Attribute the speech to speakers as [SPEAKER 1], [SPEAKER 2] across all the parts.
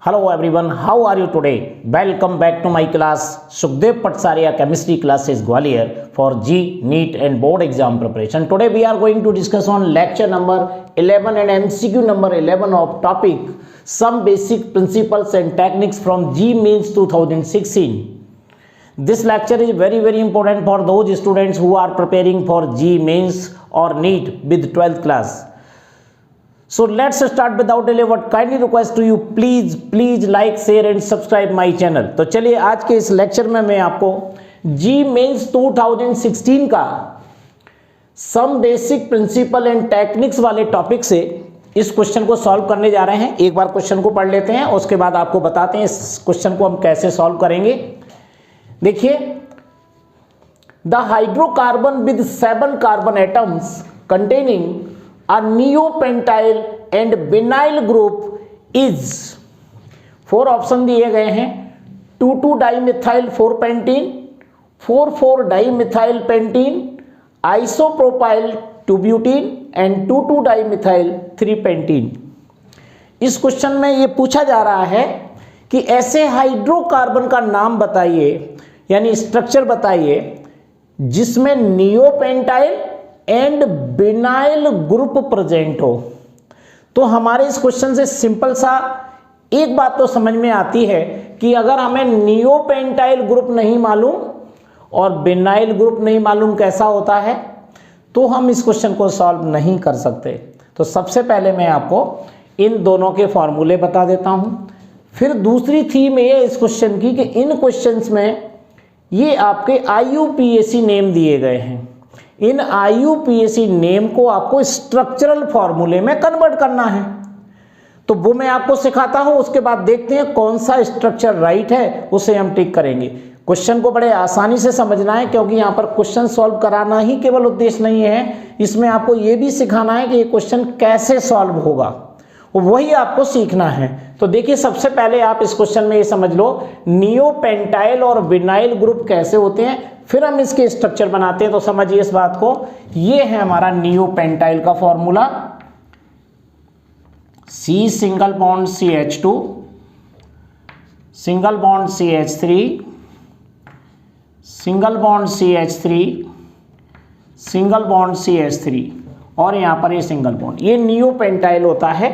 [SPEAKER 1] Hello everyone, how are you today? Welcome back to my class Sukhdev Patsaria Chemistry classes Gwalior for G, NEET and board exam preparation. Today we are going to discuss on lecture number 11 and MCQ number 11 of topic Some Basic Principles and Techniques from G Mains 2016. This lecture is very important for those students who are preparing for G Mains or NEET with 12th class. So let's start without delay. What kindly request to you, please like, share and subscribe my channel. तो चलिए आज के इस lecture में मैं आपको G Mains 2016 का some basic principle and techniques वाले टॉपिक से इस क्वेश्चन को सॉल्व करने जा रहे हैं। एक बार क्वेश्चन को पढ़ लेते हैं, उसके बाद आपको बताते हैं इस क्वेश्चन को हम कैसे सॉल्व करेंगे। देखिए, the hydrocarbon with 7 carbon atoms containing a neopentyl and vinyl group is 4 option दिए गए हैं 2,2 dimethyl four pentene 4,4 dimethyl pentene isopropyl 2 butene and 2,2 dimethyl 3 pentene. इस क्वेश्चन में ये पूछा जा रहा है कि ऐसे हाइड्रोकार्बन का नाम बताइए, यानी स्ट्रक्चर बताइए जिसमें neopentyl and vinyl group present हो। तो हमारे इस क्वेश्चन से सिंपल सा एक बात तो समझ में आती है कि अगर हमें नियोपेंटाइल ग्रुप नहीं मालूम और विनाइल ग्रुप नहीं मालूम कैसा होता है तो हम इस क्वेश्चन को सॉल्व नहीं कर सकते। तो सबसे पहले मैं आपको इन दोनों के फॉर्मूले बता देता हूं। फिर दूसरी थीम ये इस क्वेश्चन की कि इन क्वेश्चंस में ये आपके IUPAC नेम दिए गए हैं। इन IUPAC नेम को आपको स्ट्रक्चरल फॉर्मूले में कन्वर्ट करना है, तो वो मैं आपको सिखाता हूं। उसके बाद देखते हैं कौन सा स्ट्रक्चर राइट है, उसे हम टिक करेंगे। क्वेश्चन को बड़े आसानी से समझना है क्योंकि यहाँ पर क्वेश्चन सॉल्व कराना ही केवल उद्देश्य नहीं है, इसमें आपको ये भी सिखाना है कि ये क्वेश्चन कैसे सॉल्व होगा, वही आपको सीखना है। तो देखिए, सबसे पहले आप इस क्वेश्चन में ये समझ लो नियोपेंटाइल और विनाइल ग्रुप कैसे होते हैं, फिर हम इसके स्ट्रक्चर बनाते हैं। तो समझिए इस बात को, ये है हमारा नियोपेंटाइल का formula C single bond CH2 single bond CH3 single bond CH3 single bond CH3 और यहाँ पर ये सिंगल बॉन्ड, ये नियोपेंटाइल होता है।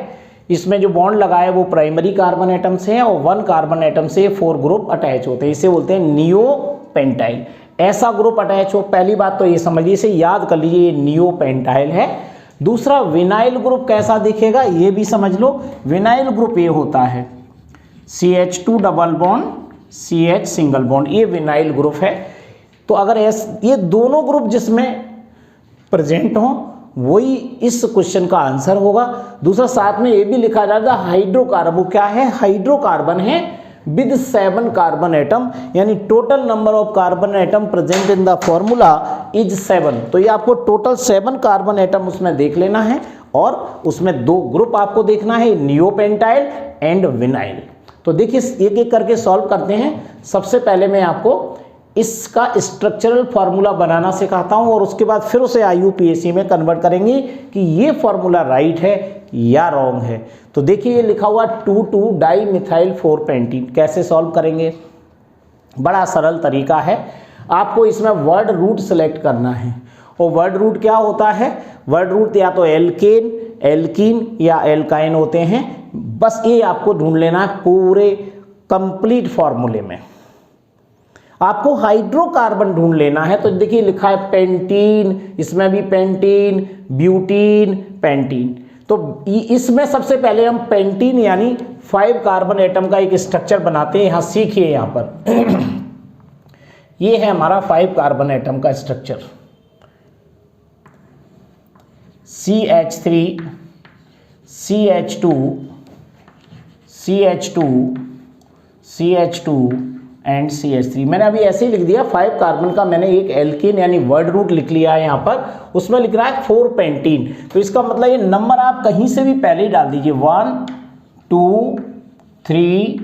[SPEAKER 1] इसमें जो बॉन्ड लगा है वो प्राइमरी कार्बन एटम से है और 1 कार्बन एटम से 4 ग्रुप अटैच होते हैं, इसे बोलते हैं नियोपेंटाइल। ऐसा ग्रुप अटैच हो, पहली बात तो ये समझिए, इसे याद कर लीजिए, ये नियोपेंटाइल है। दूसरा, विनाइल ग्रुप कैसा दिखेगा ये भी समझ लो। विनाइल ग्रुप ये होता है CH2 double bond CH single bond, ये विनाइल ग्रुप है। तो अगर ये दोनों ग्रुप जिसमें प्रेजेंट हो वही इस क्वेश्चन का आंसर होगा। दूसरा, साथ में ये भी लिखा जाएगा हाइड्रोकार्बन, क्या है, हाइड्रोकार्बन है विद 7 कार्बन एटम, यानी total number of carbon atom present in the formula is 7। तो ये आपको टोटल 7 कार्बन एटम उसमें देख लेना है और उसमें 2 ग्रुप आपको देखना है, नियोपेंटाइल एंड विनाइल। तो देखिए, एक एक करके सॉल्व करते हैं। सबसे पहले मैं आपको इसका स्ट्रक्चरल फार्मूला बनाना सिखाता हूं और उसके बाद फिर उसे IUPAC में कन्वर्ट करेंगे कि ये फार्मूला राइट है या रॉन्ग है। तो देखिए, ये लिखा हुआ 2,2 डाइमिथाइल 4-पेंटीन, कैसे सॉल्व करेंगे, बड़ा सरल तरीका है। आपको इसमें वर्ड रूट सेलेक्ट करना है और वर्ड रूट क्या होता है, वर्ड रूट या तो एल्केन, एल्कीन या एल्काइन होते हैं। बस ये आपको ढूंढ लेना है पूरे कंप्लीट फॉर्मूले में। आपको हाइड्रोकार्बन ढूंढ लेना है, तो देखिए लिखा है पेंटीन, इसमें भी पेंटीन, ब्यूटीन, पेंटीन। तो इसमें सबसे पहले हम पेंटीन यानी 5 कार्बन एटम का एक स्ट्रक्चर बनाते हैं। यहाँ सीखिए, यहाँ पर ये है हमारा 5 कार्बन एटम का structure, CH3 CH2 CH2 CH2 and CH3। मैंने अभी ऐसे ही लिख दिया 5 कार्बन का, मैंने एक एल्कीन यानी वर्ड रूट लिख लिया है यहाँ पर, उसमें लिख रहा है 4-पेंटीन। तो इसका मतलब ये नंबर आप कहीं से भी पहले ही डाल दीजिए, 1 2 3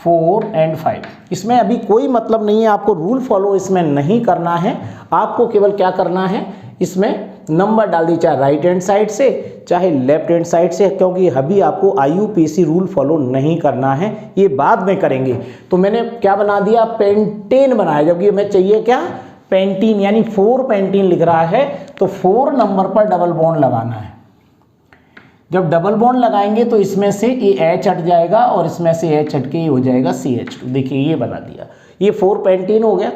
[SPEAKER 1] 4 एंड 5। इसमें अभी कोई मतलब नहीं है, आपको रूल फॉलो इसमें नहीं करना है, आपको केवल क्या करना है, इसमें नंबर डाल दी, चाहे राइट हैंड साइड से चाहे लेफ्ट हैंड साइड से, क्योंकि अभी आपको IUPAC रूल फॉलो नहीं करना है, ये बाद में करेंगे। तो मैंने क्या बना दिया, पेंटेन बनाया, जबकि हमें चाहिए क्या, पेंटीन, यानी 4 पेंटीन लिख रहा है तो 4 नंबर पर डबल बॉन्ड लगाना है। जब डबल बॉन्ड लगाएंगे तो इसमें से ये H हट जाएगा और इसमें से H हट के ये हो जाएगा CH2। देखिए ये बना दिया, ये 4 पेंटीन हो गया।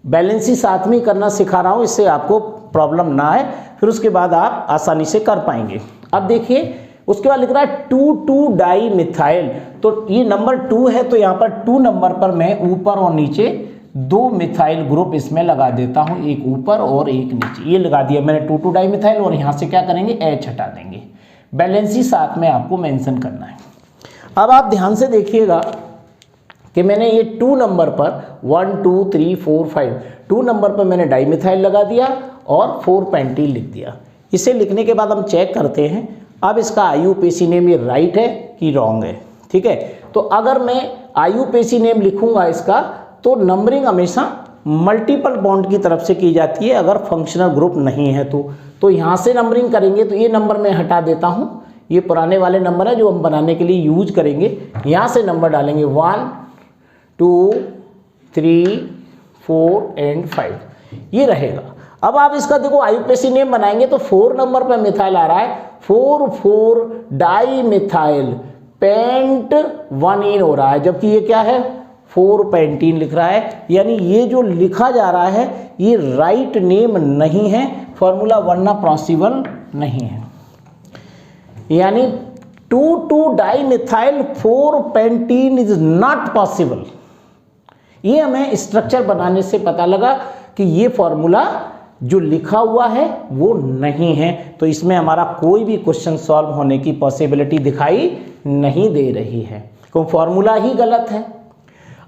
[SPEAKER 1] बैलेंस ही साथ में करना सिखा रहा हूँ, इससे आपको प्रॉब्लम ना आए, फिर उसके बाद आप आसानी से कर पाएंगे। अब देखिए उसके बाद लिख रहा है 2,2 डाई मिथाइल, तो ये नंबर 2 है, तो यहाँ पर 2 नंबर पर मैं ऊपर और नीचे 2 मिथाइल ग्रुप इसमें लगा देता हूँ, एक ऊपर और एक नीचे, ये लगा दिया मैंने 2,2 डाई मिथाइल, और यहाँ से क्या करेंगे, H हटा देंगे। बैलेंस ही साथ में आपको मेंशन करना है। अब आप ध्यान से देखिएगा कि मैंने ये 2 नंबर पर 1 2 3 4 5 2 नंबर पर मैंने डाइमिथाइल लगा दिया और 4 पेंटीन लिख दिया। इसे लिखने के बाद हम चेक करते हैं अब इसका IUPAC नेम ये राइट है कि रॉन्ग है। ठीक है, तो अगर मैं IUPAC नेम लिखूंगा इसका, तो नंबरिंग हमेशा मल्टीपल बॉन्ड की तरफ से की जाती है अगर फंक्शनल ग्रुप नहीं है तो यहाँ से नंबरिंग करेंगे तो ये नंबर मैं हटा देता हूँ, ये पुराने वाले नंबर है जो हम बनाने के लिए यूज करेंगे। यहाँ से नंबर डालेंगे 1 2 3 4 एंड 5, ये रहेगा। अब आप इसका देखो IUPAC नेम बनाएंगे तो 4 नंबर पर मिथाइल आ रहा है, 4,4 डाई मिथाइल पेंट 1 हो रहा है, जबकि ये क्या है, 4 पेंटीन लिख रहा है। यानी ये जो लिखा जा रहा है ये राइट नेम नहीं है, फॉर्मूला वरना पॉसिबल नहीं है। यानी 2,2 di methyl 4 pentene is not possible. ये हमें स्ट्रक्चर बनाने से पता लगा कि ये फॉर्मूला जो लिखा हुआ है वो नहीं है, तो इसमें हमारा कोई भी क्वेश्चन सॉल्व होने की पॉसिबिलिटी दिखाई नहीं दे रही है, क्योंकि फॉर्मूला ही गलत है।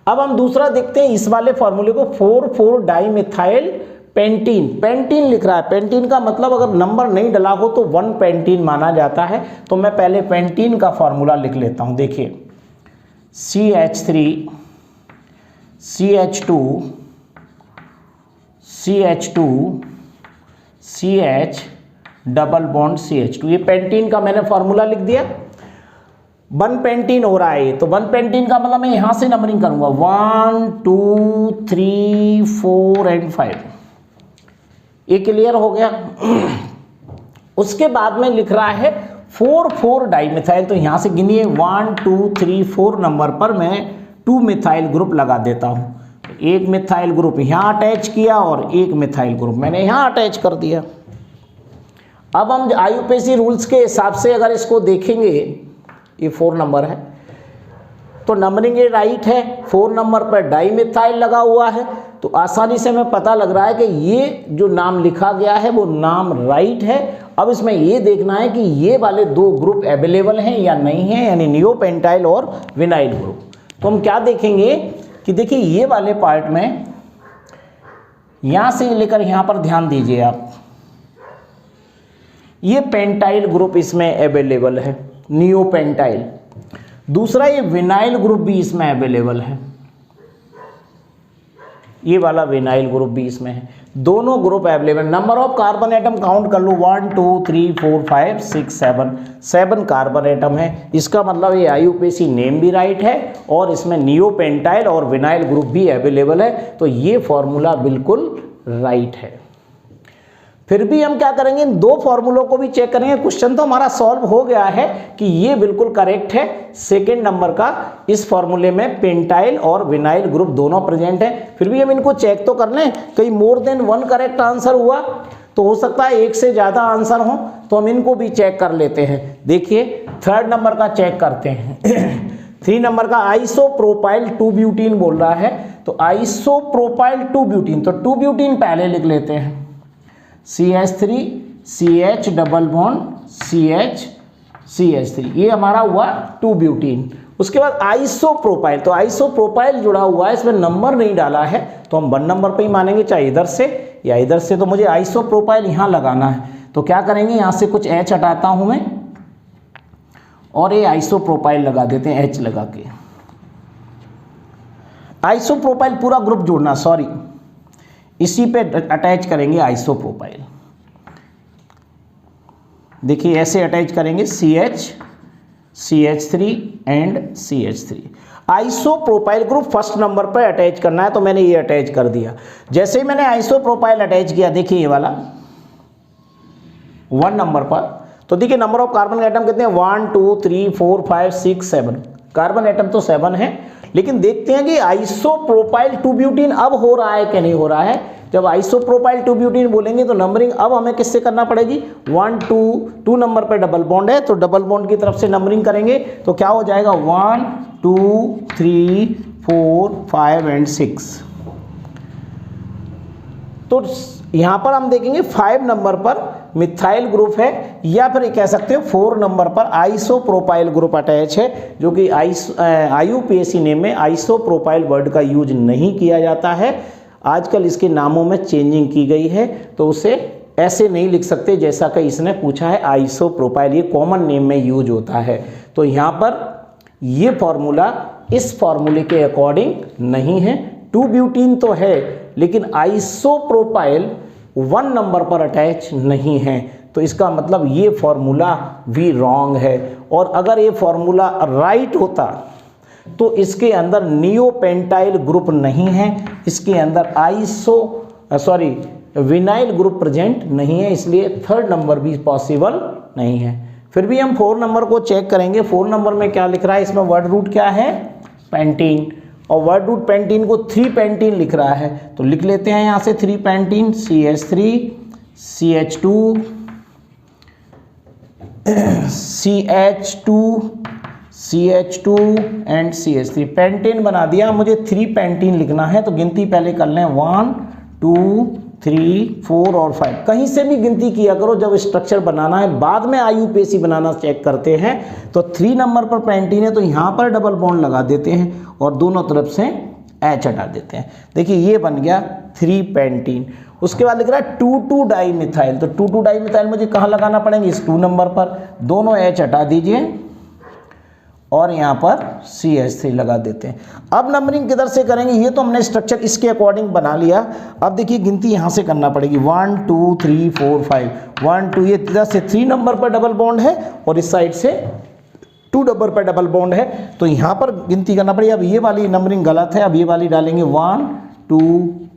[SPEAKER 1] अब हम दूसरा देखते हैं इस वाले फॉर्मूले को, 4,4 डाई मिथाइल पेंटीन, पेंटीन लिख रहा है। पेंटीन का मतलब अगर नंबर नहीं डला हो तो 1 पेंटीन माना जाता है, तो मैं पहले पेंटीन का फॉर्मूला लिख लेता हूं। देखिए CH3 CH2 CH2 CH double bond CH2, ये पेंटीन का मैंने फॉर्मूला लिख दिया। 1 पेंटीन हो रहा है, तो 1 पेंटीन का मतलब मैं यहां से नंबरिंग करूंगा 1 2 3 4 एंड 5, ये क्लियर हो गया। उसके बाद में लिख रहा है 4,4 डाइमिथाइल, तो यहां से गिनिए 1 2 3 4 नंबर पर मैं 2 मिथाइल ग्रुप लगा देता हूं। एक मिथाइल ग्रुप यहां अटैच किया और एक मिथाइल ग्रुप मैंने यहां अटैच कर दिया। अब हम IUPAC रूल्स के हिसाब से अगर इसको देखेंगे, ये 4 नंबर है तो नंबरिंग ये राइट है, 4 नंबर पर डाइमिथाइल लगा हुआ है, तो आसानी से हमें पता लग रहा है कि ये जो नाम लिखा गया है वो नाम राइट है। अब इसमें ये देखना है कि ये वाले 2 ग्रुप अवेलेबल हैं या नहीं है, यानी नियोपेंटाइल और विनाइल ग्रुप। तो हम क्या देखेंगे कि देखिए ये वाले पार्ट में यहां से लेकर यहां पर ध्यान दीजिए आप, ये पेंटाइल ग्रुप इसमें अवेलेबल है, नियोपेंटाइल। दूसरा ये विनाइल ग्रुप भी इसमें अवेलेबल है, ये वाला विनाइल ग्रुप भी इसमें है, दोनों group available. Number of carbon atom count कर लो 1 2 3 4 5 6 7 कार्बन एटम है। इसका मतलब ये IUPAC नेम भी राइट है और इसमें नियोपेंटाइल और विनाइल ग्रुप भी अवेलेबल है, तो ये फॉर्मूला बिल्कुल राइट है। फिर भी हम क्या करेंगे, इन 2 फॉर्मूलों को भी चेक करेंगे। क्वेश्चन तो हमारा सॉल्व हो गया है कि ये बिल्कुल करेक्ट है। सेकेंड नंबर का इस फॉर्मूले में पेंटाइल और विनाइल ग्रुप दोनों प्रेजेंट है। फिर भी हम इनको चेक तो कर लें, कहीं मोर देन 1 करेक्ट आंसर हुआ तो हो सकता है 1 से ज़्यादा आंसर हो, तो हम इनको भी चेक कर लेते हैं। देखिए 3rd नंबर का चेक करते हैं। 3 नंबर का आइसोप्रोपाइल 2 ब्यूटीन बोल रहा है, तो आइसोप्रोपाइल 2 ब्यूटीन, तो 2 ब्यूटीन पहले लिख लेते हैं, CH3 CH double bond CH3, ये हमारा हुआ 2 ब्यूटीन। उसके बाद आइसोप्रोपाइल, तो आइसोप्रोपाइल जुड़ा हुआ है, इसमें नंबर नहीं डाला है तो हम 1 नंबर पे ही मानेंगे, चाहे इधर से या इधर से। तो मुझे आइसोप्रोपाइल यहाँ लगाना है, तो क्या करेंगे, यहाँ से कुछ H हटाता हूँ मैं और ये आइसोप्रोपाइल लगा देते हैं H लगा के। आइसोप्रोपाइल पूरा ग्रुप जोड़ना, सॉरी, इसी पे अटैच करेंगे आइसोप्रोपाइल। देखिए ऐसे अटैच करेंगे CH3 and CH3। Isopropyl group first number पर अटैच करना है, तो मैंने ये अटैच कर दिया। जैसे ही मैंने आइसोप्रोपाइल अटैच किया, देखिए ये वाला 1 नंबर पर, तो देखिए नंबर ऑफ कार्बन एटम कितने हैं, 1 2 3 4 5 6 7। कार्बन एटम तो 7 है, लेकिन देखते हैं कि आइसोप्रोपाइल टू ब्यूटीन अब हो रहा है कि नहीं हो रहा है। जब आइसोप्रोपाइल टू ब्यूटीन बोलेंगे तो नंबरिंग अब हमें किससे करना पड़ेगी, 1 2 नंबर पर डबल बॉन्ड है, तो डबल बॉन्ड की तरफ से नंबरिंग करेंगे तो क्या हो जाएगा, 1 2 3 4 5 एंड 6। तो यहां पर हम देखेंगे 5 नंबर पर मिथाइल ग्रुप है, या फिर कह सकते हो 4 नंबर पर आइसोप्रोपाइल ग्रुप अटैच है, जो कि IUPAC नेम में आइसोप्रोपाइल वर्ड का यूज नहीं किया जाता है। आजकल इसके नामों में चेंजिंग की गई है, तो उसे ऐसे नहीं लिख सकते जैसा कि इसने पूछा है आइसोप्रोपाइल, ये कॉमन नेम में यूज होता है। तो यहाँ पर ये फॉर्मूला इस फॉर्मूले के अकॉर्डिंग नहीं है। 2 ब्यूटीन तो है, लेकिन आइसोप्रोपाइल 1 नंबर पर अटैच नहीं है, तो इसका मतलब ये फॉर्मूला भी रॉन्ग है। और अगर ये फॉर्मूला राइट होता तो इसके अंदर नियोपेंटाइल ग्रुप नहीं है, इसके अंदर विनाइल ग्रुप प्रेजेंट नहीं है, इसलिए 3rd नंबर भी पॉसिबल नहीं है। फिर भी हम 4 नंबर को चेक करेंगे। 4 नंबर में क्या लिख रहा है, इसमें वर्ड रूट क्या है, पेंटीन, और वर्ड रूट पेंटीन को 3 पेंटीन लिख रहा है, तो लिख लेते हैं यहाँ से 3 pentene, CH3 CH2 CH2 and CH3, pentene बना दिया। मुझे 3 पेंटीन लिखना है, तो गिनती पहले कर लें, 1 2 3 4 और 5। कहीं से भी गिनती किया करो, जब स्ट्रक्चर बनाना है, बाद में IUPAC बनाना चेक करते हैं। तो 3 नंबर पर पेंटीन है, तो यहाँ पर डबल बॉन्ड लगा देते हैं और दोनों तरफ से H हटा देते हैं। देखिए ये बन गया 3 पेंटीन। उसके बाद लिख रहा है 2 डाई मिथाइल, तो 2 डाई मिथाइल मुझे कहाँ लगाना पड़ेंगे, इस 2 नंबर पर, दोनों H हटा दीजिए और यहाँ पर CH3 लगा देते हैं। अब नंबरिंग किधर से करेंगे, ये तो हमने स्ट्रक्चर इसके अकॉर्डिंग बना लिया। अब देखिए गिनती यहाँ से करना पड़ेगी, 1 2 3 4 5 1 2, ये इधर से 3 नंबर पर डबल बॉन्ड है और इस साइड से 2 नंबर पर डबल बॉन्ड है, तो यहाँ पर गिनती करना पड़ेगी। अब ये वाली नंबरिंग गलत है, अब ये वाली डालेंगे 1 2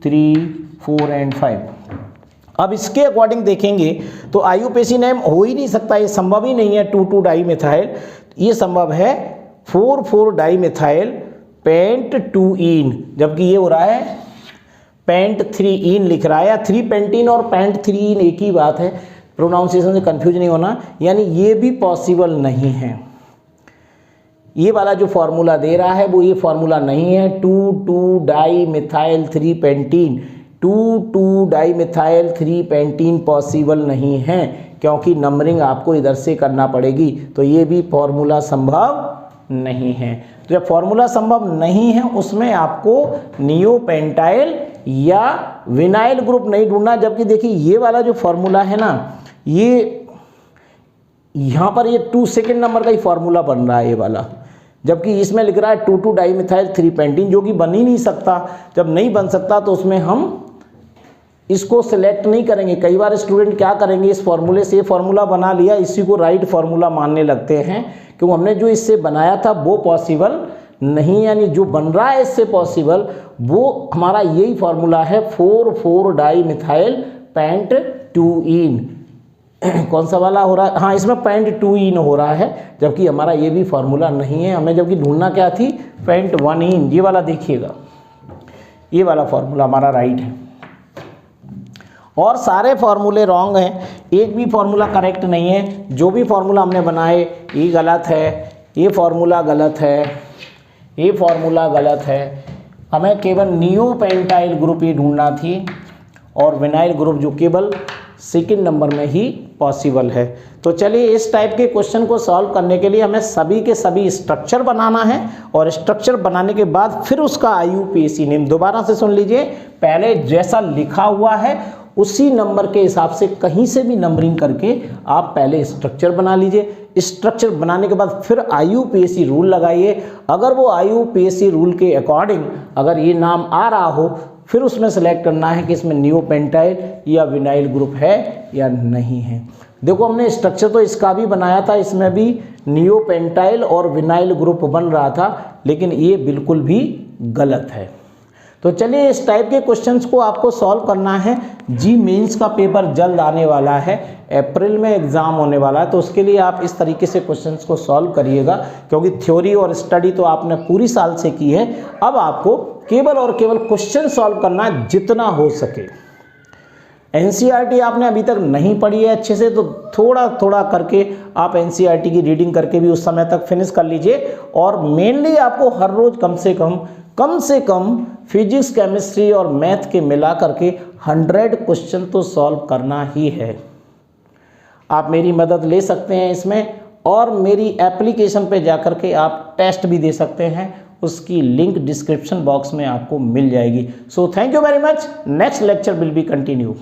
[SPEAKER 1] 3 4 एंड 5। अब इसके अकॉर्डिंग देखेंगे तो IUPAC नेम हो ही नहीं सकता, ये संभव ही नहीं है 2 डाई मिथाइल। ये संभव है 4 डाई मिथाइल पेंट 2 इन, जबकि ये हो रहा है पेंट 3 इन लिख रहा है, या 3 पेंटीन और पेंट 3 इन एक ही बात है, प्रोनाउंसिएशन से कंफ्यूज नहीं होना। यानी ये भी पॉसिबल नहीं है, ये वाला जो फॉर्मूला दे रहा है वो ये फॉर्मूला नहीं है। 2 di methyl 3 pentene, 2 di methyl 3 pentene possible नहीं है, क्योंकि नंबरिंग आपको इधर से करना पड़ेगी, तो ये भी फॉर्मूला संभव नहीं है। तो जब फॉर्मूला संभव नहीं है उसमें आपको नियोपेंटाइल या विनाइल ग्रुप नहीं ढूंढना। जबकि देखिए ये वाला जो फॉर्मूला है ना, ये यहाँ पर ये 2 सेकेंड नंबर का ही फॉर्मूला बन रहा है ये वाला, जबकि इसमें लिख रहा है 2 डाई मिथाइल 3 पेंटीन, जो कि बन ही नहीं सकता। जब नहीं बन सकता तो उसमें हम इसको सिलेक्ट नहीं करेंगे। कई बार स्टूडेंट क्या करेंगे, इस फॉर्मूले से फॉर्मूला बना लिया, इसी को राइट फॉर्मूला मानने लगते हैं, क्योंकि हमने जो इससे बनाया था वो पॉसिबल नहीं, यानी जो बन रहा है इससे पॉसिबल वो हमारा यही फॉर्मूला है, 4 डाई मिथाइल पेंट 2 इन। कौन सा वाला हो रहा है, हाँ इसमें पेंट 2 इन हो रहा है, जबकि हमारा ये भी फॉर्मूला नहीं है। हमें जबकि ढूंढना क्या थी, पेंट 1 इन, ये वाला देखिएगा, ये वाला फॉर्मूला हमारा राइट है। और सारे फार्मूले रॉन्ग हैं, एक भी फार्मूला करेक्ट नहीं है। जो भी फार्मूला हमने बनाए ये गलत है, ये फार्मूला गलत है, ये फार्मूला गलत है। हमें केवल नियोपेंटाइल ग्रुप ही ढूंढना थी और विनाइल ग्रुप जो केवल सेकंड नंबर में ही पॉसिबल है। तो चलिए इस टाइप के क्वेश्चन को सॉल्व करने के लिए हमें सभी के सभी स्ट्रक्चर बनाना है, और स्ट्रक्चर बनाने के बाद फिर उसका IUPAC नेम दोबारा से सुन लीजिए। पहले जैसा लिखा हुआ है उसी नंबर के हिसाब से कहीं से भी नंबरिंग करके आप पहले स्ट्रक्चर बना लीजिए। स्ट्रक्चर बनाने के बाद फिर IUPAC रूल लगाइए। अगर वो IUPAC रूल के अकॉर्डिंग अगर ये नाम आ रहा हो, फिर उसमें सेलेक्ट करना है कि इसमें नियोपेंटाइल या विनाइल ग्रुप है या नहीं है। देखो हमने स्ट्रक्चर तो इसका भी बनाया था, इसमें भी नियोपेंटाइल और विनाइल ग्रुप बन रहा था, लेकिन ये बिल्कुल भी गलत है। तो चलिए इस टाइप के क्वेश्चंस को आपको सॉल्व करना है। जी मेंस का पेपर जल्द आने वाला है, अप्रैल में एग्जाम होने वाला है, तो उसके लिए आप इस तरीके से क्वेश्चंस को सॉल्व करिएगा, क्योंकि थ्योरी और स्टडी तो आपने पूरी साल से की है। अब आपको केवल और केवल क्वेश्चन सॉल्व करना है जितना हो सके। एनसीईआरटी आपने अभी तक नहीं पढ़ी है अच्छे से, तो थोड़ा थोड़ा करके आप एनसीईआरटी की रीडिंग करके भी उस समय तक फिनिश कर लीजिए। और मेनली आपको हर रोज कम से कम फिजिक्स, केमिस्ट्री और मैथ के मिला करके 100 क्वेश्चन तो सॉल्व करना ही है। आप मेरी मदद ले सकते हैं इसमें, और मेरी एप्लीकेशन पे जाकर के आप टेस्ट भी दे सकते हैं, उसकी लिंक डिस्क्रिप्शन बॉक्स में आपको मिल जाएगी। So thank you very much. Next lecture will be continue.